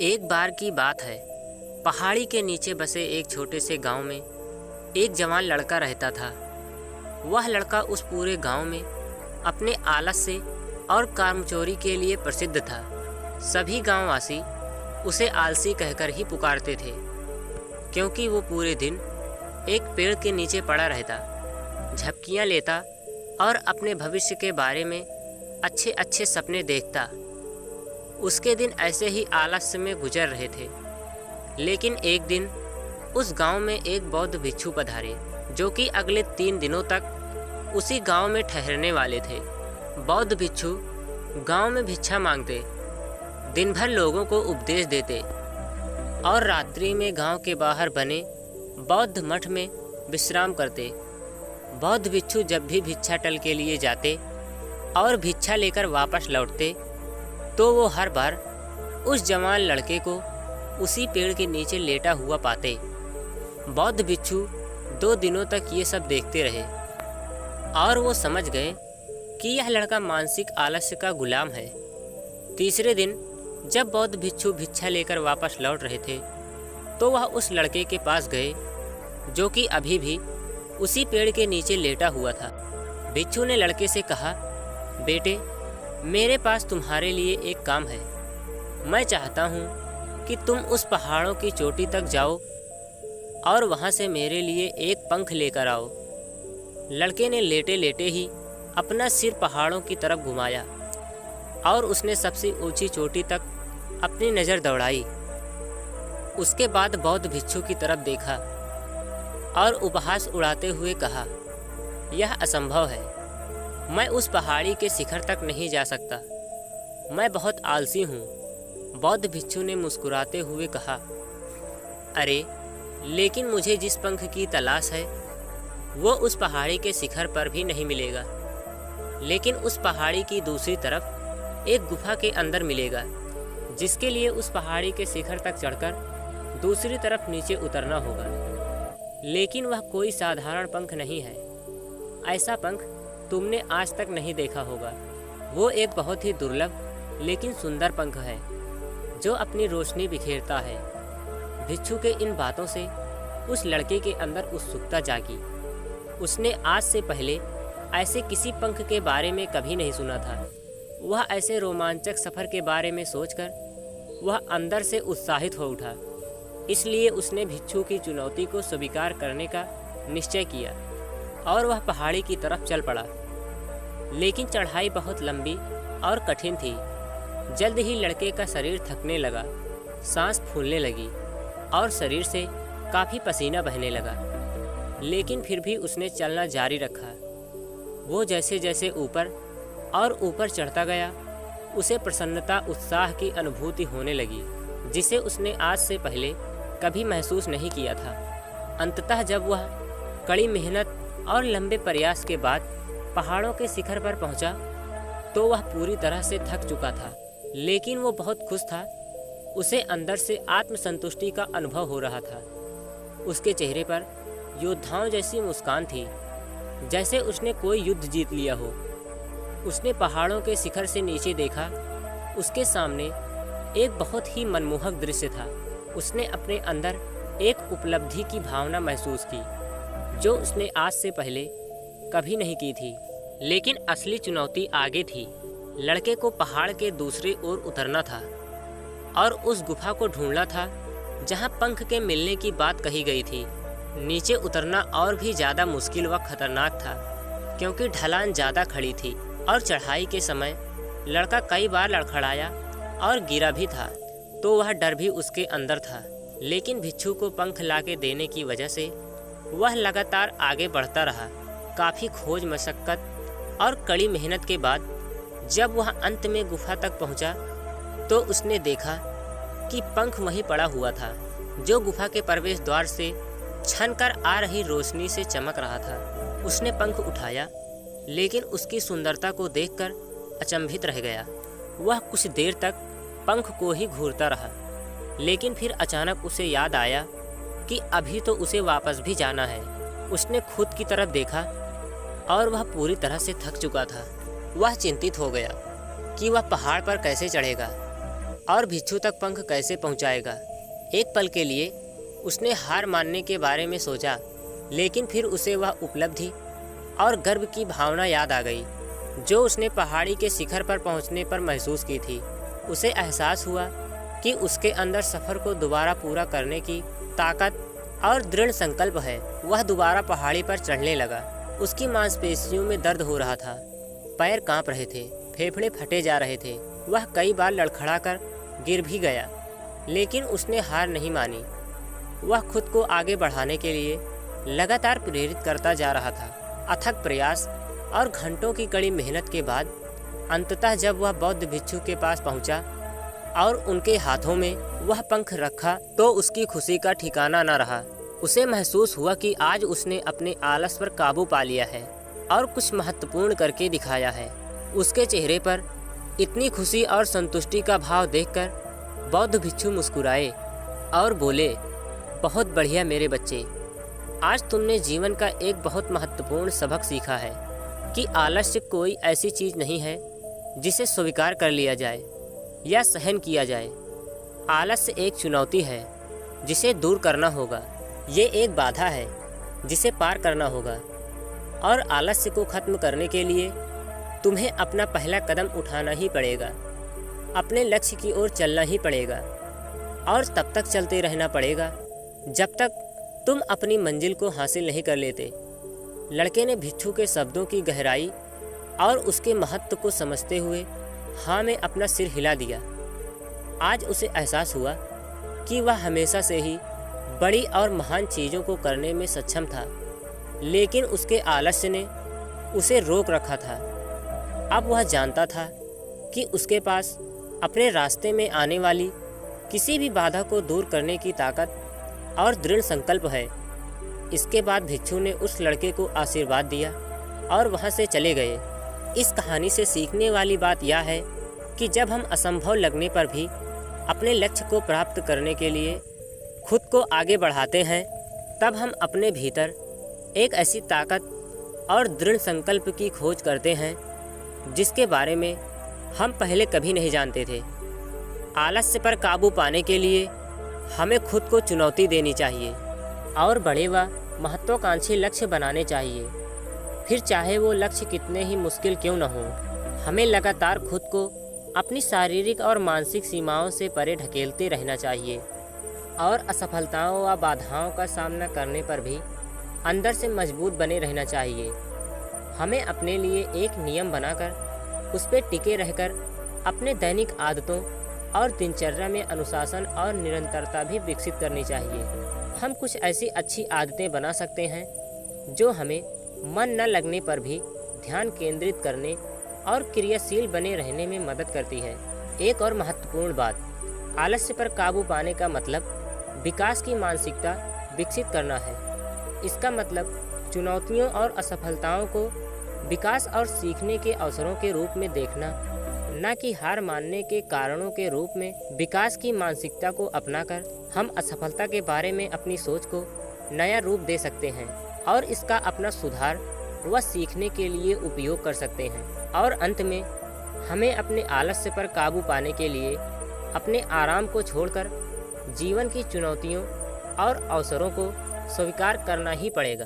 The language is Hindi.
एक बार की बात है, पहाड़ी के नीचे बसे एक छोटे से गांव में एक जवान लड़का रहता था। वह लड़का उस पूरे गांव में अपने आलस से और कामचोरी के लिए प्रसिद्ध था। सभी गांववासी उसे आलसी कहकर ही पुकारते थे, क्योंकि वो पूरे दिन एक पेड़ के नीचे पड़ा रहता, झपकियां लेता और अपने भविष्य के बारे में अच्छे अच्छे सपने देखता। उसके दिन ऐसे ही आलस्य में गुजर रहे थे। लेकिन एक दिन उस गांव में एक बौद्ध भिक्षु पधारे, जो कि अगले 3 दिनों तक उसी गांव में ठहरने वाले थे। बौद्ध भिक्षु गांव में भिक्षा मांगते, दिन भर लोगों को उपदेश देते और रात्रि में गांव के बाहर बने बौद्ध मठ में विश्राम करते। बौद्ध भिक्षु जब भी भिक्षाटन के लिए जाते और भिक्षा लेकर वापस लौटते, तो वो हर बार उस जवान लड़के को उसी पेड़ के नीचे लेटा हुआ पाते। बौद्ध भिक्षु 2 दिनों तक ये सब देखते रहे और वो समझ गए कि यह लड़का मानसिक आलस्य का गुलाम है। तीसरे दिन जब बौद्ध भिक्षु भिक्षा लेकर वापस लौट रहे थे, तो वह उस लड़के के पास गए, जो कि अभी भी उसी पेड़ के नीचे लेटा हुआ था। भिक्षु ने लड़के से कहा, बेटे, मेरे पास तुम्हारे लिए एक काम है। मैं चाहता हूँ कि तुम उस पहाड़ों की चोटी तक जाओ और वहाँ से मेरे लिए एक पंख लेकर आओ। लड़के ने लेटे लेटे ही अपना सिर पहाड़ों की तरफ घुमाया और उसने सबसे ऊंची चोटी तक अपनी नज़र दौड़ाई। उसके बाद बौद्ध भिक्षु की तरफ देखा और उपहास उड़ाते हुए कहा, यह असंभव है। मैं उस पहाड़ी के शिखर तक नहीं जा सकता। मैं बहुत आलसी हूँ। बौद्ध भिक्षु ने मुस्कुराते हुए कहा, अरे, लेकिन मुझे जिस पंख की तलाश है वो उस पहाड़ी के शिखर पर भी नहीं मिलेगा, लेकिन उस पहाड़ी की दूसरी तरफ एक गुफा के अंदर मिलेगा, जिसके लिए उस पहाड़ी के शिखर तक चढ़कर दूसरी तरफ नीचे उतरना होगा। लेकिन वह कोई साधारण पंख नहीं है। ऐसा पंख तुमने आज तक नहीं देखा होगा। वो एक बहुत ही दुर्लभ लेकिन सुंदर पंख है, जो अपनी रोशनी बिखेरता है। भिक्षु के इन बातों से उस लड़के के अंदर उत्सुकता जागी। उसने आज से पहले ऐसे किसी पंख के बारे में कभी नहीं सुना था। वह ऐसे रोमांचक सफ़र के बारे में सोचकर वह अंदर से उत्साहित हो उठा। इसलिए उसने भिक्षु की चुनौती को स्वीकार करने का निश्चय किया और वह पहाड़ी की तरफ चल पड़ा। लेकिन चढ़ाई बहुत लंबी और कठिन थी। जल्द ही लड़के का शरीर थकने लगा, सांस फूलने लगी और शरीर से काफ़ी पसीना बहने लगा। लेकिन फिर भी उसने चलना जारी रखा। वो जैसे जैसे ऊपर और ऊपर चढ़ता गया, उसे प्रसन्नता उत्साह की अनुभूति होने लगी, जिसे उसने आज से पहले कभी महसूस नहीं किया था। अंततः जब वह कड़ी मेहनत और लंबे प्रयास के बाद पहाड़ों के शिखर पर पहुंचा, तो वह पूरी तरह से थक चुका था। लेकिन वो बहुत खुश था। उसे अंदर से आत्मसंतुष्टि का अनुभव हो रहा था। उसके चेहरे पर योद्धाओं जैसी मुस्कान थी, जैसे उसने कोई युद्ध जीत लिया हो। उसने पहाड़ों के शिखर से नीचे देखा। उसके सामने एक बहुत ही मनमोहक दृश्य था। उसने अपने अंदर एक उपलब्धि की भावना महसूस की, जो उसने आज से पहले कभी नहीं की थी। लेकिन असली चुनौती आगे थी। लड़के को पहाड़ के दूसरी ओर उतरना था और उस गुफा को ढूंढना था जहां पंख के मिलने की बात कही गई थी। नीचे उतरना और भी ज़्यादा मुश्किल व खतरनाक था, क्योंकि ढलान ज़्यादा खड़ी थी और चढ़ाई के समय लड़का कई बार लड़खड़ाया और गिरा भी था, तो वह डर भी उसके अंदर था। लेकिन भिक्षु को पंख लाके देने की वजह से वह लगातार आगे बढ़ता रहा। काफ़ी खोज मशक्क़त और कड़ी मेहनत के बाद जब वह अंत में गुफा तक पहुंचा, तो उसने देखा कि पंख वहीं पड़ा हुआ था, जो गुफा के प्रवेश द्वार से छनकर आ रही रोशनी से चमक रहा था। उसने पंख उठाया, लेकिन उसकी सुंदरता को देखकर अचंभित रह गया। वह कुछ देर तक पंख को ही घूरता रहा, लेकिन फिर अचानक उसे याद आया कि अभी तो उसे वापस भी जाना है। उसने खुद की तरफ देखा और वह पूरी तरह से थक चुका था। वह चिंतित हो गया कि वह पहाड़ पर कैसे चढ़ेगा। और भिक्षु तक पंख कैसे पहुंचाएगा। एक पल के लिए उसने हार मानने के बारे में सोचा, लेकिन फिर उसे वह उपलब्धि और गर्व की भावना याद आ गई जो उसने पहाड़ी के शिखर पर पहुंचने पर महसूस की थी। उसे एहसास हुआ कि उसके अंदर सफ़र को दोबारा पूरा करने की ताकत और दृढ़ संकल्प है। वह दोबारा पहाड़ी पर चढ़ने लगा। उसकी मांसपेशियों में दर्द हो रहा था, पैर कांप रहे थे, फेफड़े फटे जा रहे थे। वह कई बार लड़खड़ाकर गिर भी गया, लेकिन उसने हार नहीं मानी। वह खुद को आगे बढ़ाने के लिए लगातार प्रेरित करता जा रहा था। अथक प्रयास और घंटों की कड़ी मेहनत के बाद अंततः जब वह बौद्ध भिक्षु के पास पहुंचा और उनके हाथों में वह पंख रखा तो उसकी खुशी का ठिकाना न रहा। उसे महसूस हुआ कि आज उसने अपने आलस पर काबू पा लिया है और कुछ महत्वपूर्ण करके दिखाया है। उसके चेहरे पर इतनी खुशी और संतुष्टि का भाव देखकर बौद्ध भिक्षु मुस्कुराए और बोले, बहुत बढ़िया मेरे बच्चे, आज तुमने जीवन का एक बहुत महत्वपूर्ण सबक सीखा है कि आलस्य कोई ऐसी चीज़ नहीं है जिसे स्वीकार कर लिया जाए या सहन किया जाए। आलस्य एक चुनौती है जिसे दूर करना होगा। ये एक बाधा है जिसे पार करना होगा और आलस्य को ख़त्म करने के लिए तुम्हें अपना पहला कदम उठाना ही पड़ेगा। अपने लक्ष्य की ओर चलना ही पड़ेगा और तब तक चलते रहना पड़ेगा जब तक तुम अपनी मंजिल को हासिल नहीं कर लेते। लड़के ने भिक्षु के शब्दों की गहराई और उसके महत्व को समझते हुए हाँ में अपना सिर हिला दिया। आज उसे एहसास हुआ कि वह हमेशा से ही बड़ी और महान चीज़ों को करने में सक्षम था, लेकिन उसके आलस्य ने उसे रोक रखा था। अब वह जानता था कि उसके पास अपने रास्ते में आने वाली किसी भी बाधा को दूर करने की ताकत और दृढ़ संकल्प है। इसके बाद भिक्षु ने उस लड़के को आशीर्वाद दिया और वहाँ से चले गए। इस कहानी से सीखने वाली बात यह है कि जब हम असंभव लगने पर भी अपने लक्ष्य को प्राप्त करने के लिए खुद को आगे बढ़ाते हैं, तब हम अपने भीतर एक ऐसी ताकत और दृढ़ संकल्प की खोज करते हैं जिसके बारे में हम पहले कभी नहीं जानते थे। आलस्य पर काबू पाने के लिए हमें खुद को चुनौती देनी चाहिए और बड़े व महत्वाकांक्षी लक्ष्य बनाने चाहिए। फिर चाहे वो लक्ष्य कितने ही मुश्किल क्यों न हो, हमें लगातार खुद को अपनी शारीरिक और मानसिक सीमाओं से परे ढकेलते रहना चाहिए और असफलताओं व बाधाओं का सामना करने पर भी अंदर से मजबूत बने रहना चाहिए। हमें अपने लिए एक नियम बनाकर उस पर टिके रहकर अपने दैनिक आदतों और दिनचर्या में अनुशासन और निरंतरता भी विकसित करनी चाहिए। हम कुछ ऐसी अच्छी आदतें बना सकते हैं जो हमें मन न लगने पर भी ध्यान केंद्रित करने और क्रियाशील बने रहने में मदद करती है। एक और महत्वपूर्ण बात, आलस्य पर काबू पाने का मतलब विकास की मानसिकता विकसित करना है। इसका मतलब चुनौतियों और असफलताओं को विकास और सीखने के अवसरों के रूप में देखना, न कि हार मानने के कारणों के रूप में। विकास की मानसिकता को अपनाकर हम असफलता के बारे में अपनी सोच को नया रूप दे सकते हैं और इसका अपना सुधार व सीखने के लिए उपयोग कर सकते हैं। और अंत में हमें अपने आलस्य पर काबू पाने के लिए अपने आराम को छोड़कर जीवन की चुनौतियों और अवसरों को स्वीकार करना ही पड़ेगा।